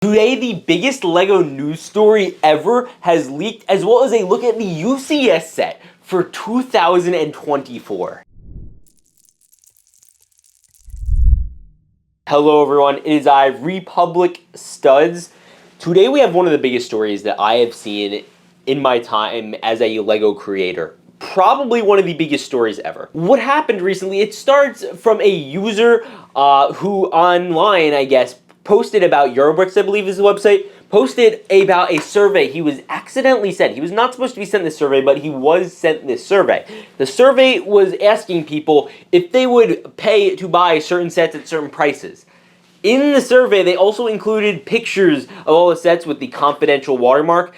Today, the biggest LEGO news story ever has leaked, as well as a look at the UCS set for 2024. Hello everyone, it is I, Republic Studs. Today we have one of the biggest stories that I have seen in my time as a LEGO creator. Probably one of the biggest stories ever. What happened recently, it starts from a user who online, I guess, posted about Eurobricks, I believe is the website, posted about a survey he was accidentally sent. He was not supposed to be sent this survey, but he was sent this survey. The survey was asking people if they would pay to buy certain sets at certain prices. In the survey, they also included pictures of all the sets with the confidential watermark,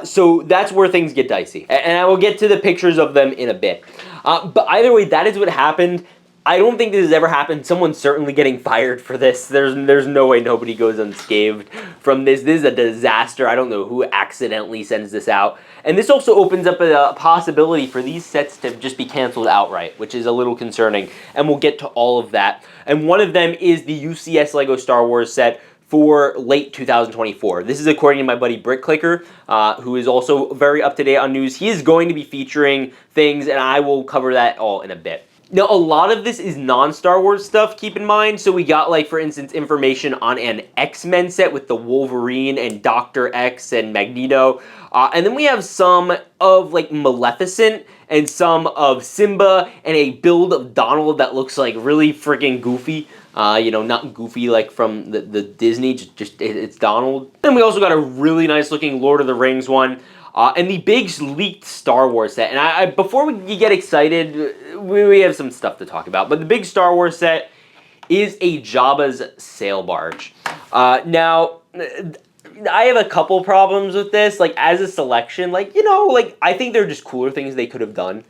so that's where things get dicey. And I will get to the pictures of them in a bit. But either way, that is what happened. I don't think this has ever happened. Someone's certainly getting fired for this. There's no way nobody goes unscathed from this. This is a disaster. I don't know who accidentally sends this out. And this also opens up a possibility for these sets to just be canceled outright, which is a little concerning. And we'll get to all of that. And one of them is the UCS LEGO Star Wars set for late 2024. This is according to my buddy BrickClicker, who is also very up to date on news. He is going to be featuring things, and I will cover that all in a bit. Now, a lot of this is non-Star Wars stuff, keep in mind. So we got, like, for instance, information on an X-Men set with the Wolverine and Dr. X and Magneto. And then we have some of, like, Maleficent and some of Simba and a build of Donald that looks, like, really freaking goofy. You know, not goofy like from the Disney, just it's Donald. Then we also got a really nice looking Lord of the Rings one. And the big leaked Star Wars set. And before we get excited, we have some stuff to talk about. But the big Star Wars set is a Jabba's sail barge. Now, I have a couple problems with this. Like, as a selection, like, you know, like, I think there are just cooler things they could have done.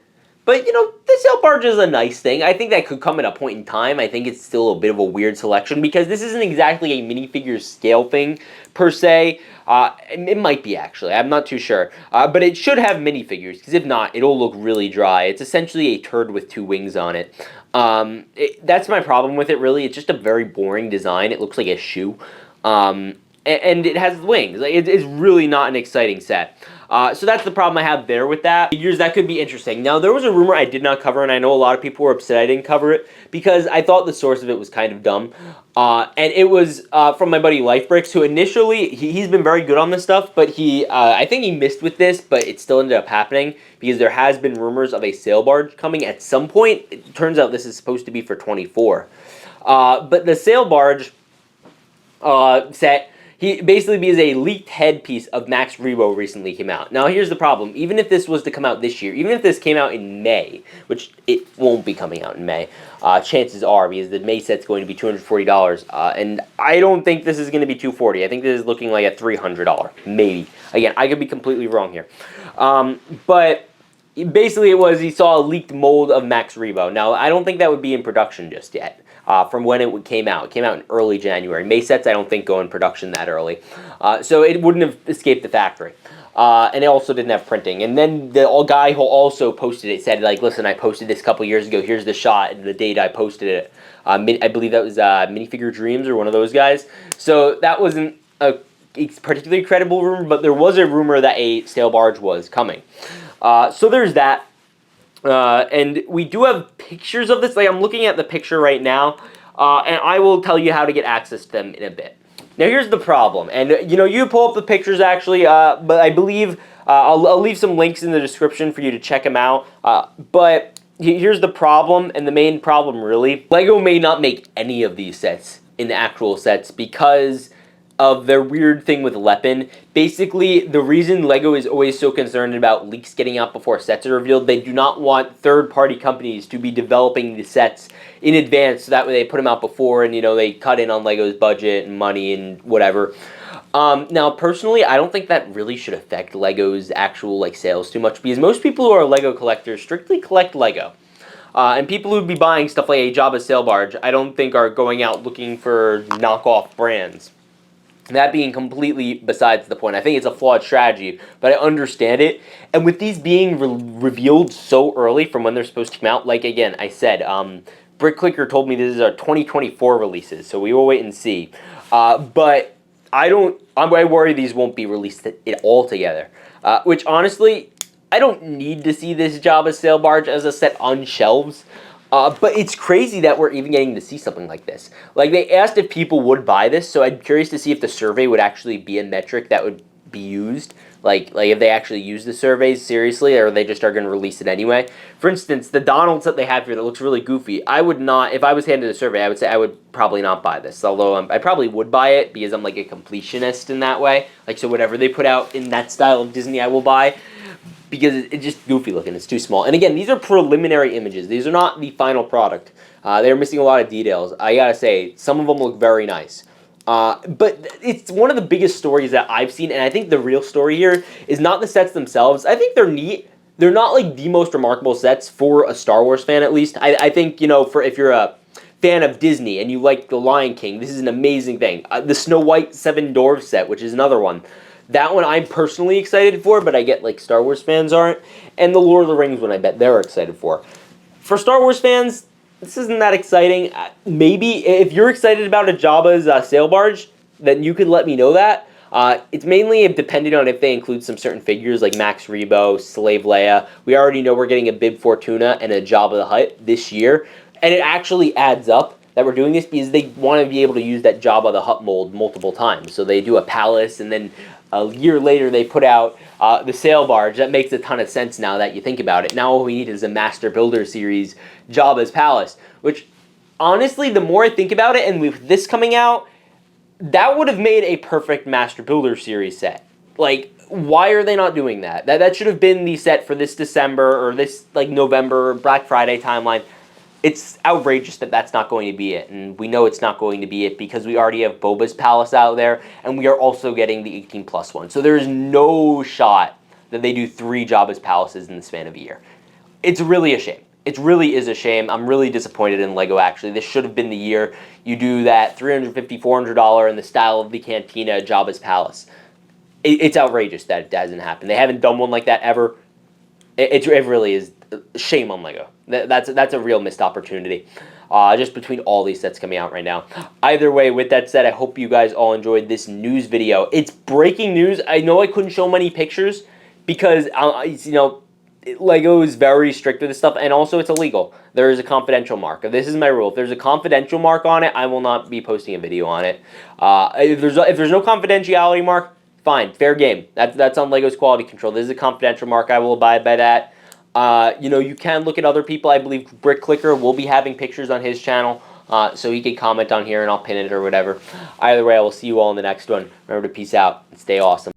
But, you know, the sail barge is a nice thing. I think that could come at a point in time. I think it's still a bit of a weird selection because this isn't exactly a minifigure scale thing, per se. It might be, actually. I'm not too sure. But it should have minifigures, because if not, it'll look really dry. It's essentially a turd with two wings on it. That's my problem with it, really. It's just a very boring design. It looks like a shoe. And it has wings. Like, it's really not an exciting set. So that's the problem I have there with that. Figures, that could be interesting. Now, there was a rumor I did not cover, and I know a lot of people were upset I didn't cover it, because I thought the source of it was kind of dumb. And it was from my buddy Lifebricks, who initially, he's been very good on this stuff, but I think he missed with this, but it still ended up happening, because there has been rumors of a sail barge coming at some point. It turns out this is supposed to be for 24. But the sail barge set, he basically, because a leaked headpiece of Max Rebo recently came out. Now, here's the problem. Even if this was to come out this year, even if this came out in May, which it won't be coming out in May, chances are, because the May set's going to be $240, and I don't think this is going to be $240. I think this is looking like a $300, maybe. Again, I could be completely wrong here. But basically, he saw a leaked mold of Max Rebo. Now, I don't think that would be in production just yet. From when it came out. It came out in early January. May sets, I don't think, go in production that early. So it wouldn't have escaped the factory. And it also didn't have printing. And then the guy who also posted it said, like, listen, I posted this a couple years ago. Here's the shot and the date I posted it. I believe that was Minifigure Dreams or one of those guys. So that wasn't a particularly credible rumor, but there was a rumor that a sail barge was coming. So there's that. And we do have pictures of this. Like, I'm looking at the picture right now, and I will tell you how to get access to them in a bit. Now, here's the problem, and you know, you pull up the pictures actually, but I believe I'll leave some links in the description for you to check them out. But here's the problem, and the main problem really: LEGO may not make any of these sets in actual sets because of their weird thing with Lepin. Basically, the reason LEGO is always so concerned about leaks getting out before sets are revealed, they do not want third-party companies to be developing the sets in advance, so that way they put them out before, and, you know, they cut in on LEGO's budget and money and whatever. Now, personally, I don't think that really should affect LEGO's actual, like, sales too much, because most people who are LEGO collectors strictly collect LEGO. And people who'd be buying stuff like a Jabba sail barge, I don't think are going out looking for knockoff brands. That being completely besides the point. I think it's a flawed strategy, but I understand it. And with these being revealed so early from when they're supposed to come out, like, again, I said, BrickClicker told me this is our 2024 releases, so we will wait and see. But I worry these won't be released it all together. Which honestly, I don't need to see this Jabba sail barge as a set on shelves. But it's crazy that we're even getting to see something like this. Like, they asked if people would buy this, so I'm curious to see if the survey would actually be a metric that would be used. Like if they actually use the surveys seriously, or they just are going to release it anyway. For instance, the Donalds that they have here that looks really goofy, I would not, if I was handed a survey, I would say I would probably not buy this. Although I probably would buy it because I'm like a completionist in that way. Like, so whatever they put out in that style of Disney, I will buy. Because it's just goofy looking. It's too small. And again, these are preliminary images. These are not the final product. They're missing a lot of details. I gotta say, some of them look very nice. But it's one of the biggest stories that I've seen, and I think the real story here is not the sets themselves. I think they're neat. They're not like the most remarkable sets for a Star Wars fan, at least. I think, for if you're a fan of Disney and you like The Lion King, this is an amazing thing. The Snow White Seven Dwarfs set, which is another one. That one I'm personally excited for, but I get like Star Wars fans aren't. And the Lord of the Rings one I bet they're excited for. For Star Wars fans, this isn't that exciting. Maybe if you're excited about a Jabba's sail barge, then you could let me know that. It's mainly dependent on if they include some certain figures like Max Rebo, Slave Leia. We already know we're getting a Bib Fortuna and a Jabba the Hutt this year. And it actually adds up that we're doing this because they want to be able to use that Jabba the Hutt mold multiple times. So they do a palace, and then a year later they put out the sail barge. That makes a ton of sense now that you think about it. Now all we need is a Master Builder series Jabba's Palace, which honestly, the more I think about it, and with this coming out, that would have made a perfect Master Builder series set. Like, why are they not doing that? That should have been the set for this December or this like November Black Friday timeline. It's outrageous that that's not going to be it, and we know it's not going to be it because we already have Boba's Palace out there, and we are also getting the 18+ one. So there is no shot that they do 3 Jabba's Palaces in the span of a year. It's really a shame. It really is a shame. I'm really disappointed in LEGO, actually. This should have been the year you do that $350, $400 in the style of the Cantina Jabba's Palace. It's outrageous that it hasn't happened. They haven't done one like that ever. It really is. Shame on LEGO. That's a real missed opportunity. Just between all these sets coming out right now. Either way, with that said, I hope you guys all enjoyed this news video. It's breaking news. I know I couldn't show many pictures because, LEGO is very strict with this stuff, and also it's illegal. There is a confidential mark. This is my rule. If there's a confidential mark on it, I will not be posting a video on it. If there's no confidentiality mark, fine, fair game. That's on LEGO's quality control. This is a confidential mark. I will abide by that. You can look at other people. I believe Brick Clicker will be having pictures on his channel, so he can comment on here and I'll pin it or whatever. Either way, I will see you all in the next one. Remember to peace out and stay awesome.